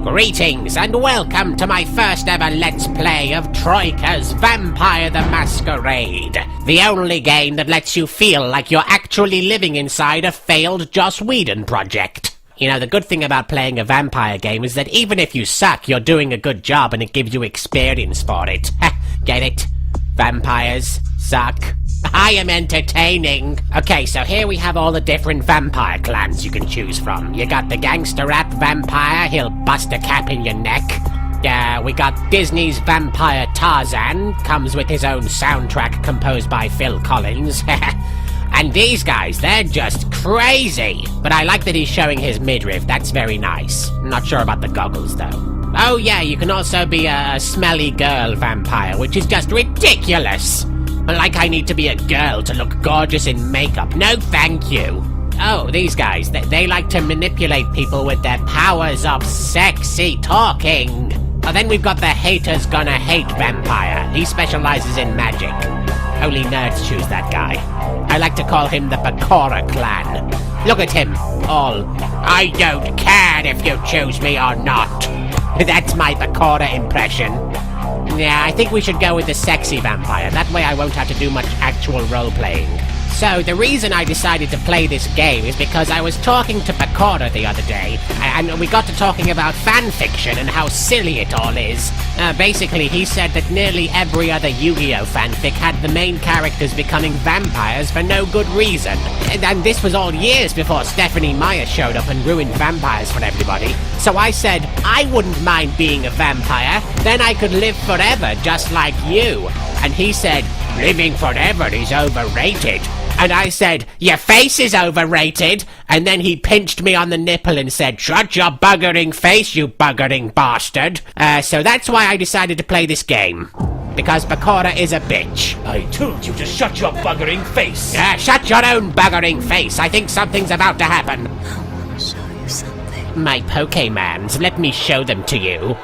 Greetings and welcome to my first ever Let's Play of Troika's Vampire the Masquerade. The only game that lets you feel like you're actually living inside a failed Joss Whedon project. You know, the good thing about playing a vampire game is that even if you suck, you're doing a good job and it gives you experience for it. Get it? Vampires suck. I am entertaining. Okay, so here we have all the different vampire clans you can choose from. You got the gangster rap vampire, he'll bust a cap in your neck. We got Disney's Vampire Tarzan, comes with his own soundtrack composed by Phil Collins. And these guys, they're just crazy. But I like that he's showing his midriff, that's very nice. Not sure about the goggles though. Oh yeah, you can also be a smelly girl vampire, which is just ridiculous. Like I need to be a girl to look gorgeous in makeup. No thank you. Oh, these guys, they like to manipulate people with their powers of sexy talking. Oh, then we've got the haters gonna hate vampire. He specializes in magic. Only nerds choose that guy. I like to call him the Bakora clan. Look at him, all, I don't care if you choose me or not. That's my Bakora impression. Yeah, I think we should go with the sexy vampire. That way I won't have to do much actual role-playing. So, the reason I decided to play this game is because I was talking to Bakora the other day, and we got to talking about fanfiction and how silly it all is. Basically, he said that nearly every other Yu-Gi-Oh! Fanfic had the main characters becoming vampires for no good reason. And this was all years before Stephanie Meyer showed up and ruined vampires for everybody. So I said, I wouldn't mind being a vampire, then I could live forever just like you. And he said, living forever is overrated. And I said, your face is overrated. And then he pinched me on the nipple and said, shut your buggering face, you buggering bastard. So that's why I decided to play this game. Because Bakora is a bitch. I told you to shut your buggering face. Shut your own buggering face. I think something's about to happen. I want to show you something. My Pokemans, let me show them to you.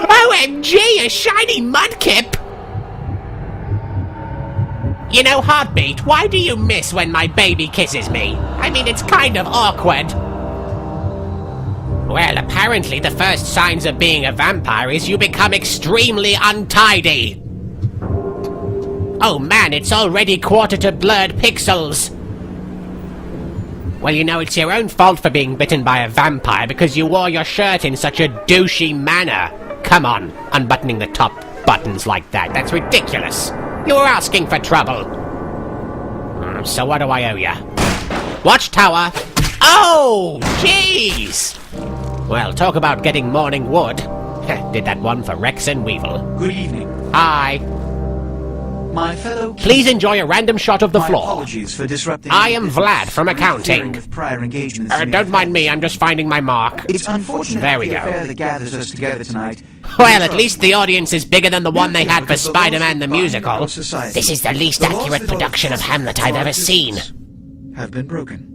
OMG, a shiny mudkip! You know, Heartbeat, why do you miss when my baby kisses me? I mean, it's kind of awkward. Well, apparently the first signs of being a vampire is you become extremely untidy. Oh man, it's already quarter to blurred pixels. Well, you know, it's your own fault for being bitten by a vampire because you wore your shirt in such a douchey manner. Come on, unbuttoning the top buttons like that. That's ridiculous. You were asking for trouble. So what do I owe ya? Watchtower. Oh, jeez. Well, talk about getting morning wood. Did that one for Rex and Weevil. Good evening. Hi. My fellow... Please enjoy a random shot of the floor. Apologies for disrupting... I am Vlad from accounting. Of prior engagements Don't mind me, I'm just finding my mark. It's unfortunate There we the go. affair that gathers us together tonight. Well, at least the audience is bigger than the one they had for Spider-Man the musical. This is the least accurate production of Hamlet I've ever seen. Have been broken.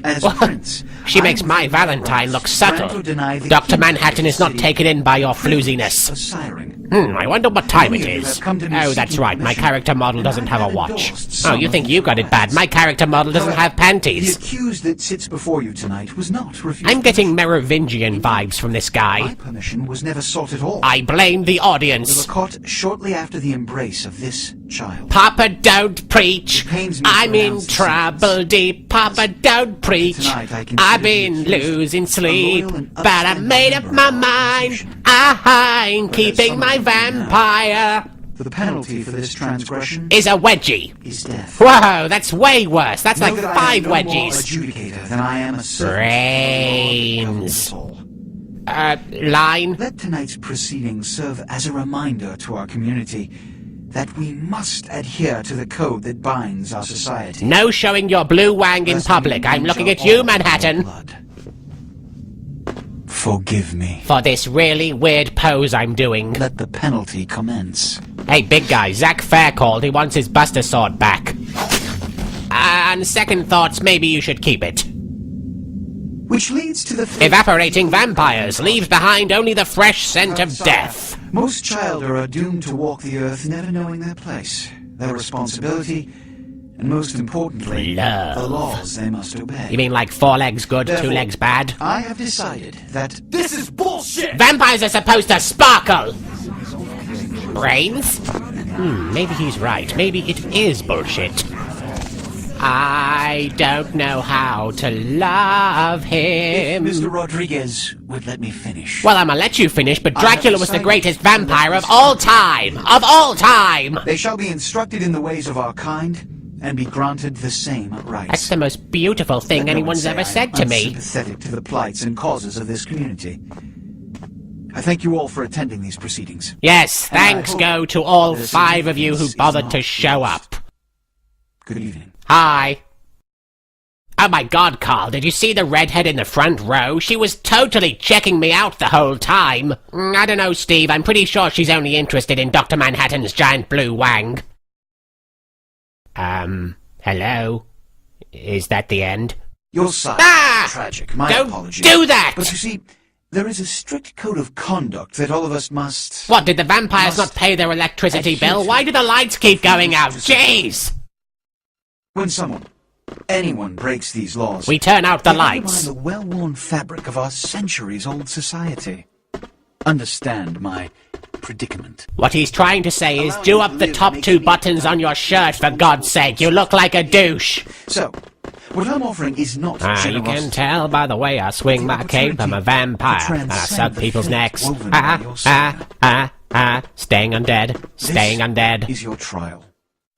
As Prince, she makes my Valentine look subtle. Dr. Manhattan is not taken in by your flooziness. I wonder what time it is. Oh, that's right, my character model doesn't have a watch. Oh, you think you got it bad. My character model doesn't have panties. The accused that sits before you tonight was not refused. I'm getting Merovingian vibes from this guy. My permission was never sought at all. I blame the We audience. were caught shortly after the embrace of this child. Papa, don't preach. pains me to I'm in announce the trouble deep. Papa, don't preach. Tonight I consider I've the been accused losing sleep, loyal and but I upstanding made up member my of our mind. profession. I'm But as keeping some my of you know, vampire. The penalty for this transgression Is a wedgie. is death. Whoa, that's way worse. That's like Know that I 5 am no more wedgies. adjudicator than I am a servant Brains. of the Lord of the soul. Line. Let tonight's proceedings serve as a reminder to our community that we must adhere to the code that binds our society. No showing your blue wang in Lest public. we I'm looking at injure you, all Manhattan. blood. Forgive me. For this really weird pose I'm doing. Let the penalty commence. Hey, big guy, Zach Fair called. He wants his Buster Sword back. On second thoughts, maybe you should keep it. Which leads to the Evaporating vampires leaves behind only the fresh scent of death. Most children are doomed to walk the earth never knowing their place, their responsibility, and And most importantly, Love. the laws they must obey. You mean like 4 legs good, 2 Therefore, legs bad? I have decided that This is bullshit! Vampires are supposed to sparkle! Brains? Maybe he's right. Maybe it is bullshit. I don't know how to love him. Mr. Rodriguez would let me finish. Well, I'ma let you finish, but Dracula was the greatest vampire of all time! Of all time! They shall be instructed in the ways of our kind and be granted the same rights. That's the most beautiful thing Let no one anyone's say ever I am said to me. unsympathetic to the plights and causes of this community. I thank you all for attending these proceedings. Yes, And I thanks hope go to all this 5 of you who is bothered not to show lost. up. Good evening. Hi. Oh my god, Carl, did you see the redhead in the front row? She was totally checking me out the whole time. I don't know, Steve, I'm pretty sure she's only interested in Dr. Manhattan's giant blue wang. Hello? Is that the end? Your side. Ah! Tragic. My Don't apologies. do that! But you see, there is a strict code of conduct that all of us must... What, did the vampires Must not pay their electricity adhere bill? to. Why do the lights keep going out? Jeez! When anyone breaks these laws... We turn out the they lights. undermine the well-worn fabric of our centuries-old society. Understand my predicament. What he's trying to say is, Allow do me up to the live top making 2 me buttons on your shirt, for God's sake. You look like a douche. So, what I'm offering is not You generosity. can tell by the way I swing my cape, I'm a vampire, and I suck people's necks. Staying undead, staying undead. Is your trial.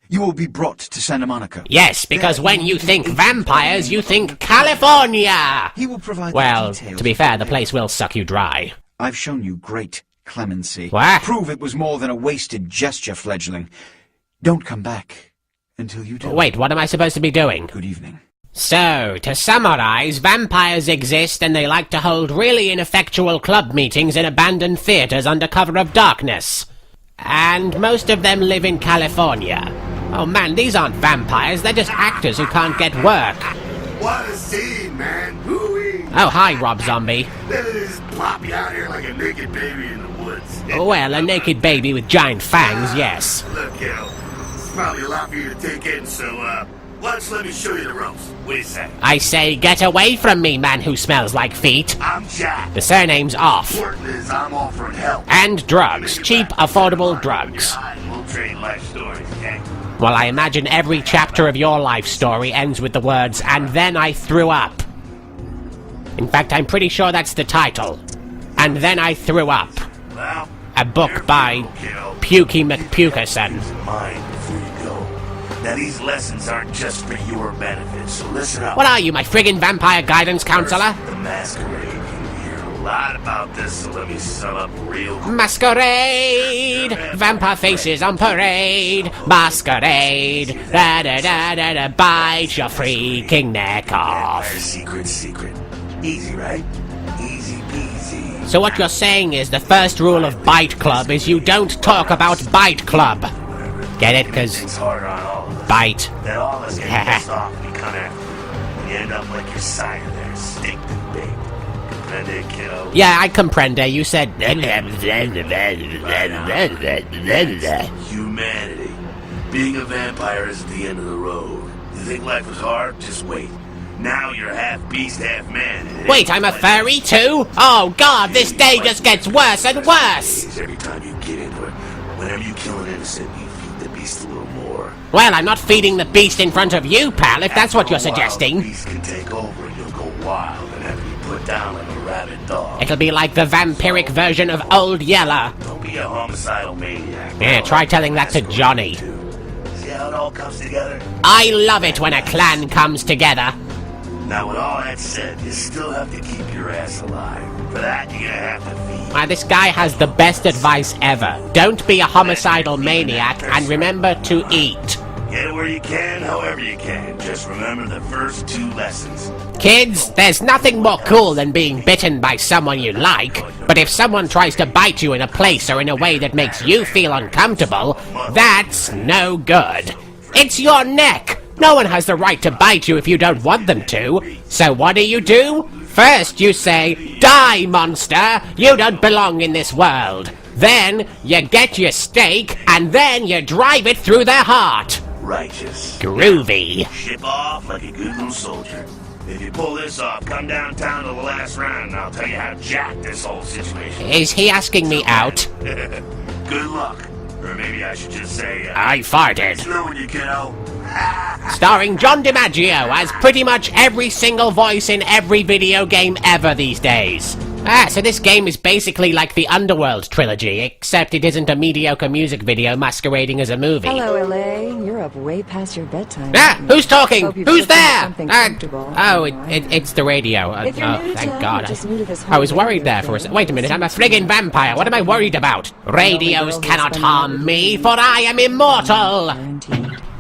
You will be brought to Santa Monica. Yes, because when you think vampires, you think California! He will provide the Well, details to be of fair, the the place will suck you dry. I've shown you great clemency. What? Prove it was more than a wasted gesture, fledgling. Don't come back until you do. Wait, what am I supposed to be doing? Good evening. So, to summarize, vampires exist and they like to hold really ineffectual club meetings in abandoned theaters under cover of darkness. And most of them live in California. Oh man, these aren't vampires, they're just actors who can't get work. What a scene, man! Hooey! Oh, hi, Rob Zombie. They just plop you out here like a naked baby in the woods. Well, a naked baby with giant fangs, yes. Look, kiddo, it's probably a lot for you to take in, so, why don't you let me show you the ropes? What do you say? I say, get away from me, man who smells like feet. I'm Jack. The surname's off. Important is I'm offering help. And drugs. Cheap, affordable drugs. We'll trade life stories, okay? Well, I imagine every chapter of your life story ends with the words, and then I threw up. In fact, I'm pretty sure that's the title. And then I threw up. Well, A book by kiddo. Pukey McPukerson. Mind before you go. Now, these lessons aren't just for your benefit, so listen up. What are you, my friggin' vampire guidance counselor? The Masquerade. You hear a lot about this, so let me sum up real quick. Masquerade! Vampire faces on parade! Masquerade! Da da da da da, bite your freaking neck off! Secret. Easy, right? Easy peasy. So what you're saying is the first rule of Bite Club is you don't talk about Bite Club. Get it? 'Cause It's harder on all of us. bite. Then all of us get pissed off and we come after you. And you end up like your cider there, staked and baked. Comprende, kiddo? Yeah, I comprende. You said... Humanity. Being a vampire is at the end of the road. You think life was hard? Just wait. Now you're half beast, half man. and it Wait, ain't I'm a like- furry too? Oh god, this day just gets worse and worse! Every time you get into it, whenever you kill an innocent, you feed the beast a little more. Well, I'm not feeding the beast in front of you, pal, if that's what you're After a while, suggesting. The beast can take over and you'll go wild and have to be put down like a rabid dog. It'll be like the vampiric version of Old Yeller. Don't be a homicidal maniac. Yeah, try telling that to Johnny. See how it all comes together? I love it when a clan comes together. Now, with all that said, you still have to keep your ass alive. For that, you're gonna have to feed. This guy has the best advice ever. Don't be a homicidal maniac, and remember to eat. Get where you can, however you can. Just remember the first 2 lessons. Kids, there's nothing more cool than being bitten by someone you like, but if someone tries to bite you in a place or in a way that makes you feel uncomfortable, that's no good. It's your neck! No one has the right to bite you if you don't want them to. So what do? First you say, die, monster! You don't belong in this world. Then you get your stake, and then you drive it through their heart. righteous. Groovy. Ship off like a good little soldier. If you pull this off, come downtown to the last round and I'll tell you how jacked this whole situation is. Is he asking me out? Good luck. Or maybe I should just say, I farted. snowing you, kiddo. Starring John DiMaggio as pretty much every single voice in every video game ever these days. So this game is basically like the Underworld trilogy, except it isn't a mediocre music video masquerading as a movie. Hello, LA. You're up way past your bedtime. Who's talking? Who's there? Oh, It's the radio. If you're new to Thank town, God. you're just new to this I was whole worried there for a second. Wait a minute, I'm a friggin' vampire. What am I worried about? Radios cannot harm me, for I am immortal.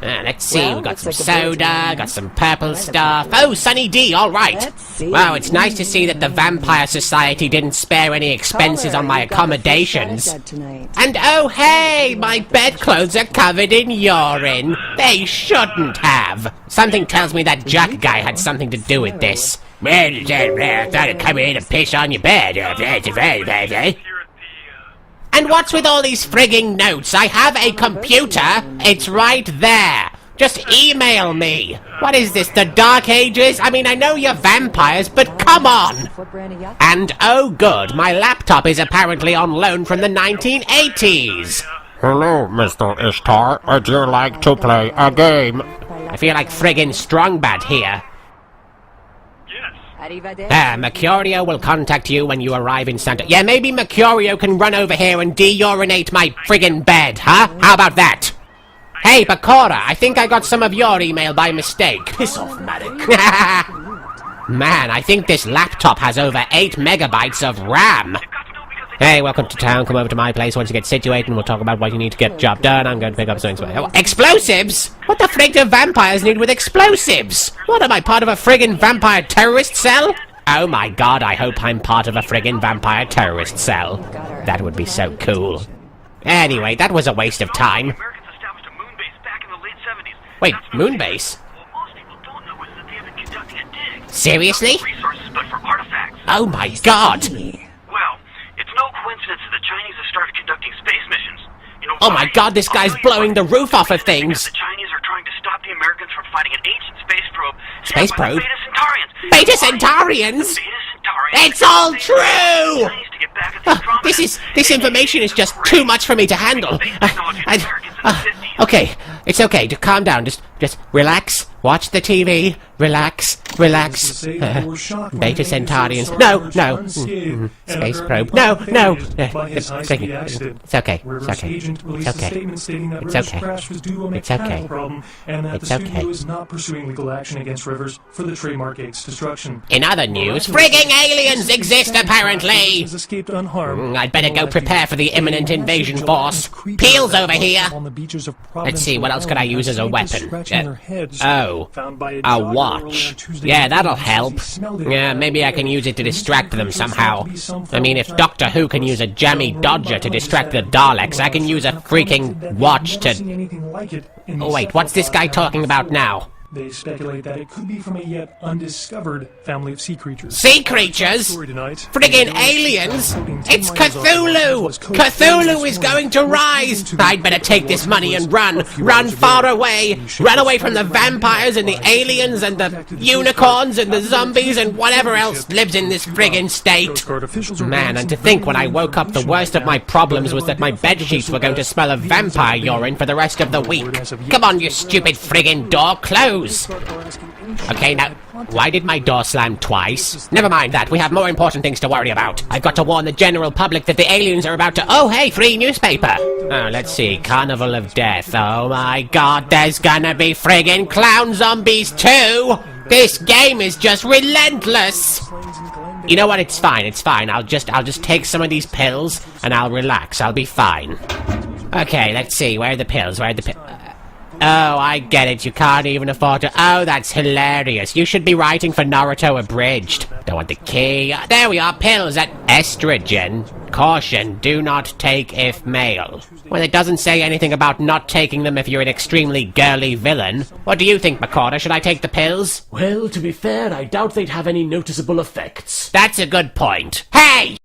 Let's see, Well, we've got looks some like the soda, boat's got some purple stuff. Oh, Sunny D, all right. Let's see. Wow, it's nice to see that the Vampire Society didn't spare any expenses on my accommodations. And oh hey, my bedclothes are covered in urine. They shouldn't have. Something tells me that Jack guy had something to do with this. Well, I thought I'd come in and piss on your bed. And what's with all these frigging notes? I have a computer. It's right there. Just email me. What is this, the Dark Ages? I mean, I know you're vampires, but come on. And oh good, my laptop is apparently on loan from the 1980s. Hello, Mr. Ishtar. Would you like to play a game? I feel like friggin' Strongbad here. Mercurio will contact you when you arrive in Santa... Yeah, maybe Mercurio can run over here and de-urinate my friggin' bed, huh? How about that? Hey, Bakura, I think I got some of your email by mistake. Piss off, Marik. Man, I think this laptop has over 8 megabytes of RAM. Hey, welcome to town. Come over to my place once you get situated and we'll talk about what you need to get the job done. I'm going to pick up something. Oh, explosives? What the frig do vampires need with explosives? What, am I part of a friggin' vampire terrorist cell? Oh my god, I hope I'm part of a friggin' vampire terrorist cell. That would be so cool. Anyway, that was a waste of time. Americans established a moon base back in the late 70s. Wait, moon base? What most people don't know is that they have been conducting a dig. Seriously? Resources, but for artifacts. Oh my god! Well, it's no coincidence that the Chinese have started conducting space missions. You know Oh why? my god, this guy's blowing the roof off of Because things! the Chinese are trying to stop the Americans from fighting an ancient space probe. Space sent by the probe? Beta Centaurians. Beta Centaurians? Beta Centaurians. It's all They true! the Chinese to get back at the Andromeda. This information is just too much for me to handle. Okay, it's okay. Just calm down. Just relax. Watch the TV. Relax. Beta Centaurians. No. Space probe. No. It's okay. It's okay. Is not pursuing legal action against Rivers for the trademark Gates destruction. In other news, frigging aliens exist apparently. Has escaped unharmed. I'd better go prepare for the imminent invasion force. Peel's over here. Let's see, what else could I use as a weapon? A watch. Yeah, that'll help. Yeah, maybe I can use it to distract them somehow. I mean, if Doctor Who can use a jammy dodger to distract the Daleks, I can use a freaking watch to... Oh wait, what's this guy talking about now? They speculate that it could be from a yet undiscovered family of sea creatures. Sea creatures? Friggin' aliens? It's Cthulhu! Cthulhu is going to rise! I'd better take this money and run! Run far away! Run away from the vampires and the aliens and the unicorns and the zombies and whatever else lives in this friggin' state! Man, and to think when I woke up the worst of my problems was that my bedsheets were going to smell of vampire urine for the rest of the week. Come on, you stupid friggin' door, close! Okay, now, why did my door slam twice? Never mind that, we have more important things to worry about. I've got to warn the general public that the aliens are about to... Oh, hey, free newspaper! Oh, let's see, Carnival of Death. Oh my god, there's gonna be friggin' clown zombies too! This game is just relentless! You know what, it's fine. I'll just take some of these pills, and I'll relax, I'll be fine. Okay, let's see, where are the pills? Oh, I get it. You can't even afford to... Oh, that's hilarious. You should be writing for Naruto Abridged. Don't want the key. There we are. Pills at estrogen. Caution. Do not take if male. Well, it doesn't say anything about not taking them if you're an extremely girly villain. What do you think, Makota? Should I take the pills? Well, to be fair, I doubt they'd have any noticeable effects. That's a good point. Hey!